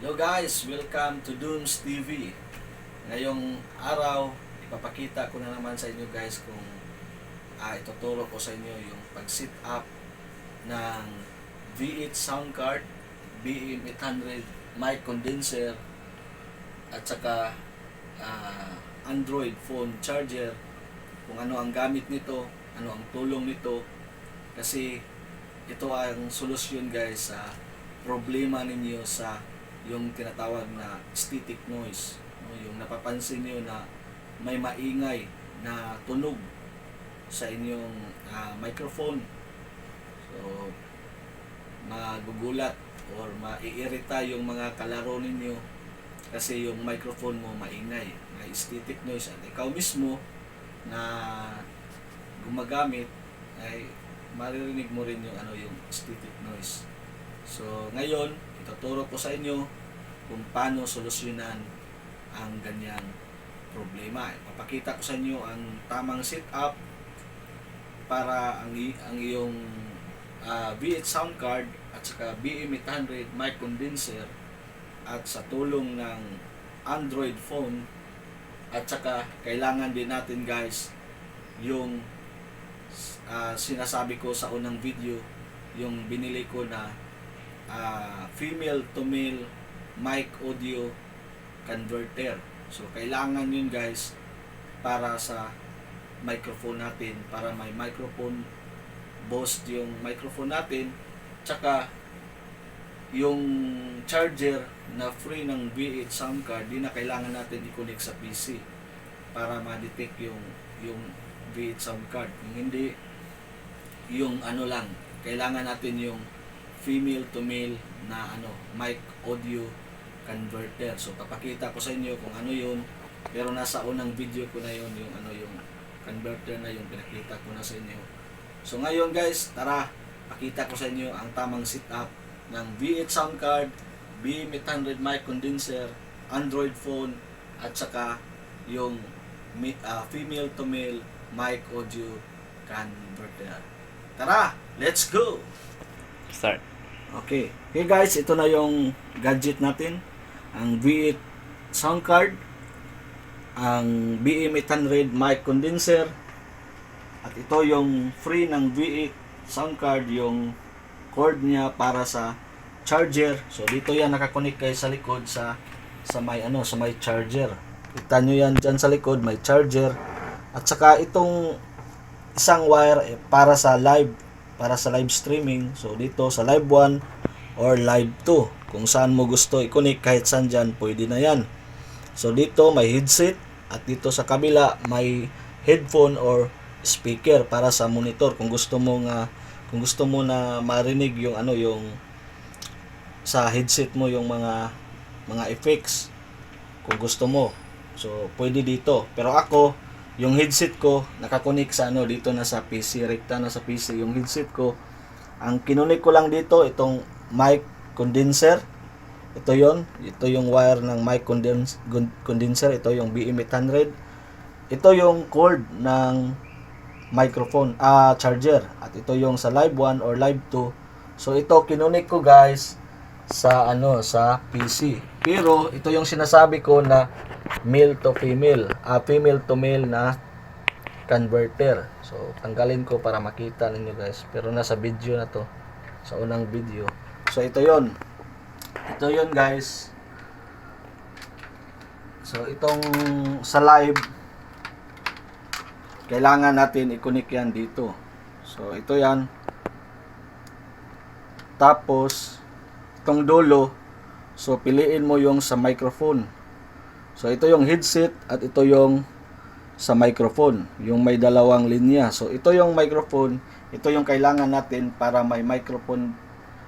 Hello guys, welcome to Dooms TV. Ngayong araw, ipapakita ko na naman sa inyo guys kung ituturo ko sa inyo yung pag-sit up ng V8 sound card, BM800 mic condenser at saka Android phone charger, kung ano ang gamit nito, ano ang tulong nito, kasi ito ang solusyon guys sa problema ninyo sa yung tinatawag na static noise, yung napapansin niyo na may maingay na tunog sa inyong microphone. So magugulat or maiirita yung mga kalaro ninyo kasi yung microphone mo maingay, may static noise, at ikaw mismo na gumagamit ay maririnig mo rin yung yung static noise. So ngayon ituturo ko sa inyo kung paano solusyonan ang ganyang problema. Ipapakita ko sa inyo ang tamang setup para ang iyong V8 sound card at saka BM800 mic condenser at sa tulong ng Android phone, at saka kailangan din natin guys yung sinasabi ko sa unang video, yung binili ko na female to male mic audio converter. So kailangan yun guys para sa microphone natin, para may microphone boost yung microphone natin, tsaka yung charger na free ng V8 sound card, di na kailangan natin i-connect sa PC para ma-detect yung V8 sound card. Yung hindi, yung lang, kailangan natin yung female to male na mic audio converter. So papakita ko sa inyo kung ano yun, pero nasa unang video ko na yun, yung yung converter na yung pinakita ko na sa inyo. So ngayon guys, tara pakita ko sa inyo ang tamang setup ng V8 sound card, BM800 mic condenser, Android phone at saka yung female to male mic audio converter. Tara, let's go. Start. Okay. Okay guys, ito na yung gadget natin. Ang V8 sound card, ang BM800 mic condenser, at ito yung free ng V8 sound card, yung cord niya para sa charger. So dito yan nakakonek kayo sa likod sa may sa may charger. Kita nyo yan dyan sa likod, may charger. At saka itong isang wire para sa live streaming. So dito sa live 1 or live 2, kung saan mo gusto i-connect, kahit saan dyan pwede na yan. So dito may headset, at dito sa kabila may headphone or speaker para sa monitor kung gusto mo na marinig yung yung sa headset mo, yung mga effects kung gusto mo. So pwede dito, pero ako yung headset ko nakakonek sa dito na sa PC, rekta na sa PC yung headset ko. Ang kinunik ko lang dito itong mic condenser. Ito yung wire ng mic condenser. Ito yung BM800. Ito yung cord ng microphone charger, at ito yung sa live 1 or live 2. So ito kinunik ko guys sa sa PC. Pero ito yung sinasabi ko na male to female, female to male na converter. So tanggalin ko para makita ninyo guys, pero nasa video na to, sa unang video. So ito yon guys. So itong sa live, kailangan natin i-connect yan dito. So ito yan. Tapos itong dulo, so piliin mo yung sa microphone. So ito yung headset, at ito yung sa microphone, yung may dalawang linya. So ito yung microphone, ito yung kailangan natin para may microphone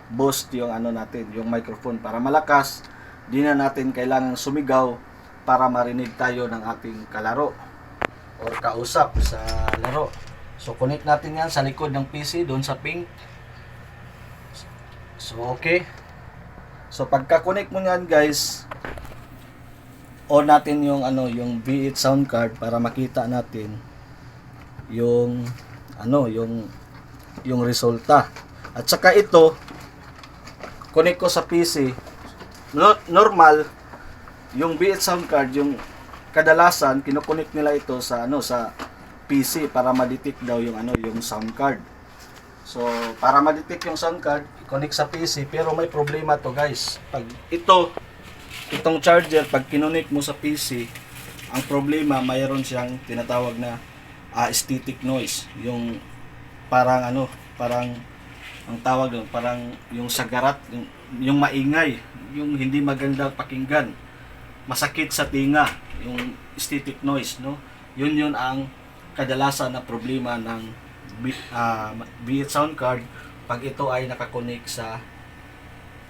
boost yung natin, yung microphone para malakas. Di na natin kailangan sumigaw para marinig tayo ng ating kalaro or kausap sa laro. So connect natin yan sa likod ng PC, doon sa pink. So okay. So pagka-connect mo yan guys, on natin yung yung V8 sound card para makita natin yung yung resulta. At saka ito connect ko sa PC. normal yung B8 sound card, yung kadalasan kinokonek nila ito sa sa PC para ma-detect daw yung yung sound card. So para ma-detect yung sound card, i-connect sa PC, pero may problema to guys. Pag itong charger, pag kinonek mo sa PC, ang problema, mayroon siyang tinatawag na static noise, yung parang parang ang tawag doon, parang yung sagarat, yung maingay, yung hindi maganda pakinggan, masakit sa tinga, yung static noise, no? Yun ang kadalasan na problema ng B8 sound card pag ito ay nakakonek sa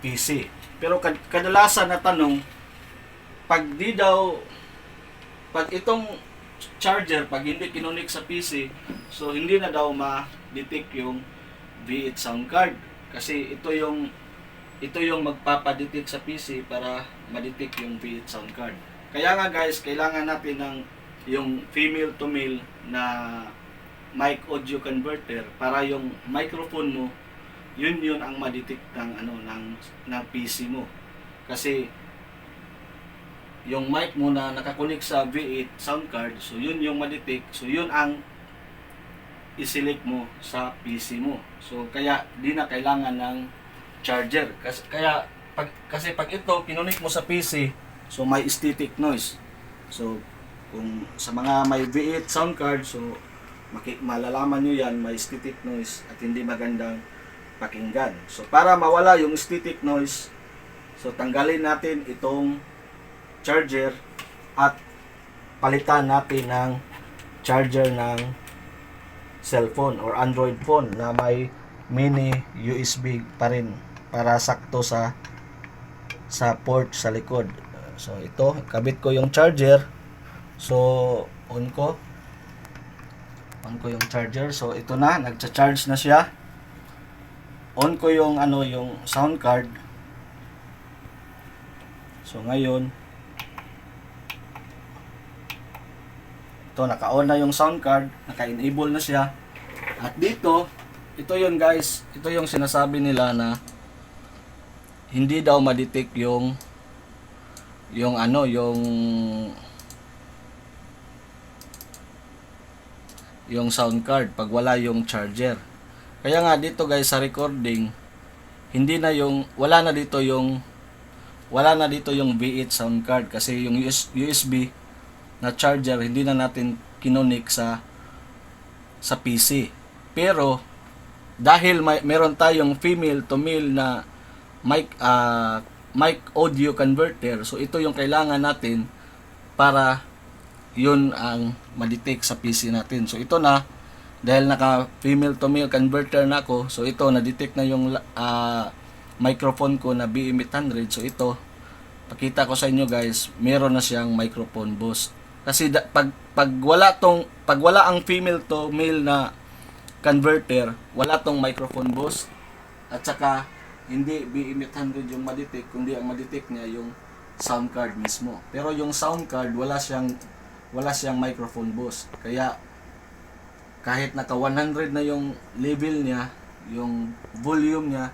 PC. Pero kadalasan na tanong, pag itong charger, pag hindi kinonek sa PC, so hindi na daw ma-detect yung V8 sound card, kasi ito yung magpapadetect sa PC para ma-detect yung V8 sound card. Kaya nga guys, kailangan natin ng yung female to male na mic audio converter para yung microphone mo yun ang ma-detect ng PC mo. Kasi yung mic mo na nakakunik sa V8 sound card, so yun yung ma-detect, so yun ang i-select mo sa PC mo. So kaya di na kailangan ng charger. Kasi pag ito kinunik mo sa PC, so may static noise. So kung sa mga may V8 sound card, so malalaman nyo yan, may static noise at hindi magandang pakinggan. So para mawala yung static noise, so tanggalin natin itong charger at palitan natin ng charger ng cellphone or Android phone na may mini USB pa rin para sakto sa port sa likod. So ito, kabit ko yung charger. So on ko yung charger. So ito na, nagcha-charge na siya. On ko yung yung sound card. So ngayon ito, naka-on na yung sound card, naka-enable na siya. At dito, ito yun guys, ito yung sinasabi nila na hindi daw ma-detect yung sound card pag wala yung charger. Kaya nga dito guys sa recording, wala na dito yung V8 sound card, kasi yung USB na charger hindi na natin kinonik sa PC. Pero dahil meron tayong female to male na mic audio converter, so ito yung kailangan natin para yun ang ma-detect sa PC natin. So ito na, dahil naka female to male converter na ako, so ito na-detect na yung microphone ko na BM800. So ito, pakita ko sa inyo guys, meron na siyang microphone boost. Kasi pag wala ang female to male na converter, wala tong microphone boost, at saka hindi BM800 yung ma-detect, kundi ang ma-detect niya yung sound card mismo. Pero yung sound card wala siyang microphone boost. Kaya kahit naka 100 na yung level niya, yung volume niya,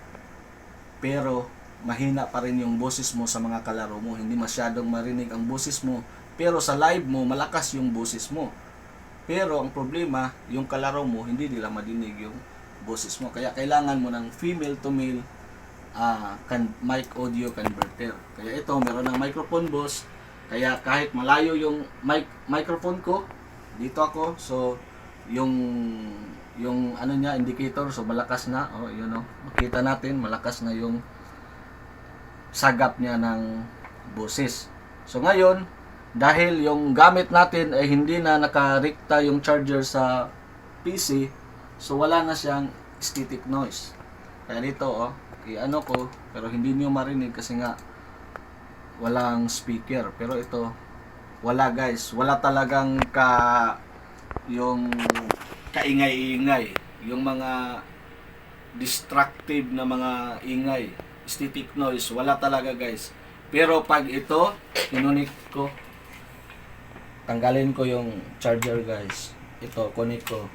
pero mahina pa rin yung boses mo sa mga kalaro mo. Hindi masyadong marinig ang boses mo. Pero sa live mo, malakas yung boses mo. Pero ang problema, yung kalaro mo, hindi nila madinig yung boses mo. Kaya kailangan mo ng female to male mic audio converter. Kaya ito, meron ng microphone boost. Kaya kahit malayo yung microphone ko, dito ako, so yung niya, indicator, so malakas na. Oh, yun oh. Makita natin, malakas na yung sagap niya ng boses. So ngayon, dahil yung gamit natin ay hindi na nakarekta yung charger sa PC, so wala na siyang static noise. Kaya dito i-ano ko, pero hindi niyo marinig kasi nga walang speaker. Pero ito, wala guys, wala talagang yung kaingay-ingay, yung mga destructive na mga ingay, static noise, wala talaga guys. Pero pag ito, kinunik ko, tanggalin ko yung charger guys. Ito, connect ko.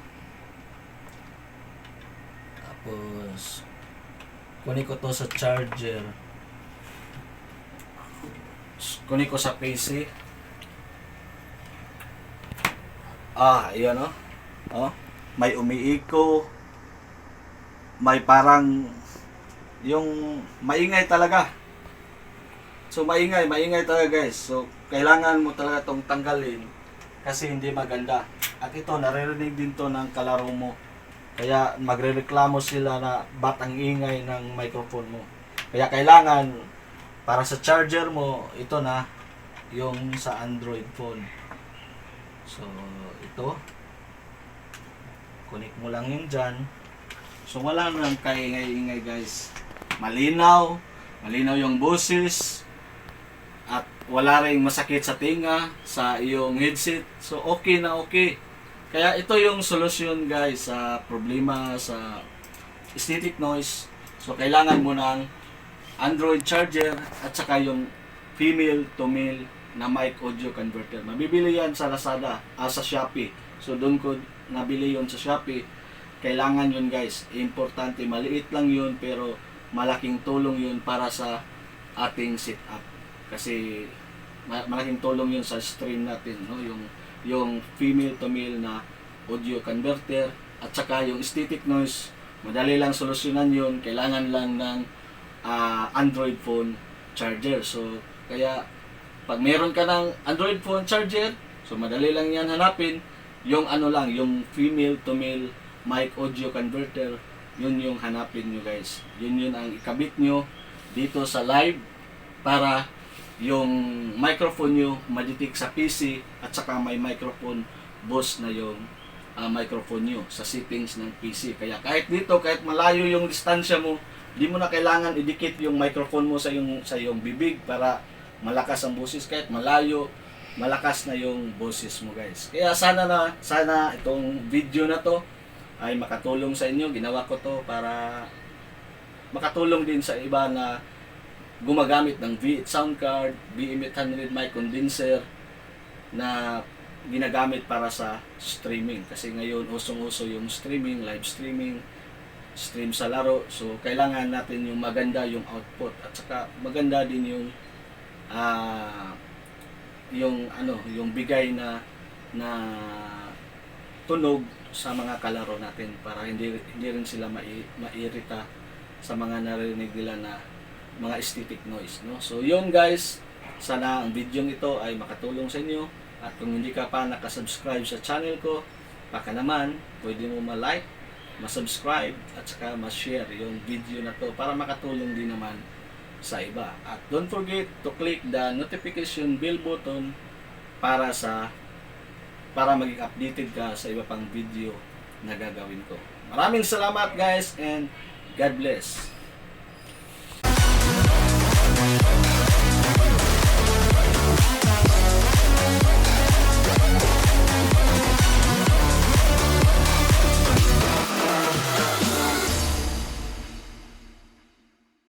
Tapos, connect ko to sa charger. kunin ko sa PC. Ayan oh. Oh, may umiiko. May parang yung maingay talaga. So maingay talaga guys. So kailangan mo talaga tong tanggalin kasi hindi maganda. At ito naririnig din to ng kalaro mo. Kaya magrereklamo sila na ba't ang ingay ng microphone mo. Kaya kailangan para sa charger mo, ito na yung sa Android phone. So ito, connect mo lang yun dyan. So wala nang kaingay-ingay guys. Malinaw yung boses. At wala ring masakit sa tinga, sa iyong headset. So okay na okay. Kaya ito yung solusyon guys sa problema sa static noise. So kailangan mo ng Android charger at saka yung female to male na mic audio converter. Mabibili yan sa Lazada, sa Shopee. So doon ko nabili yon sa Shopee. Kailangan yun guys. Importante, maliit lang yun pero malaking tulong yun para sa ating setup. Kasi malaking tulong yun sa stream natin, no? Yung female to male na audio converter at saka yung static noise, madali lang solusyonan yun. Kailangan lang ng Android phone charger. So kaya pag meron ka ng Android phone charger, so madali lang yan hanapin. Yung yung female to male mic audio converter, yun yung hanapin nyo guys. Yun ang ikabit nyo dito sa live para yung microphone nyo ma-detect sa PC at saka may microphone boost na yung microphone nyo sa settings ng PC. Kaya kahit dito, kahit malayo yung distansya mo, di mo na kailangan idikit yung microphone mo sa iyong bibig para malakas ang boses. Kahit malayo, malakas na yung boses mo guys. Kaya sana itong video na to ay makatulong sa inyo. Ginawa ko to para makatulong din sa iba na gumagamit ng V8 sound card, BM800 mic condenser na ginagamit para sa streaming. Kasi ngayon usong-uso yung streaming, live streaming, stream sa laro. So kailangan natin yung maganda yung output at saka maganda din yung bigay na tunog sa mga kalaro natin para hindi rin sila mairita sa mga narinig nila na mga static noise, no? So yun guys, sana ang video ito ay makatulong sa inyo. At kung hindi ka pa nakasubscribe sa channel ko, baka naman pwede mo ma-like, ma-subscribe at saka ma-share yung video na to para makatulong din naman sa iba. At don't forget to click the notification bell button para maging updated ka sa iba pang video na gagawin ko. Maraming salamat guys and God bless.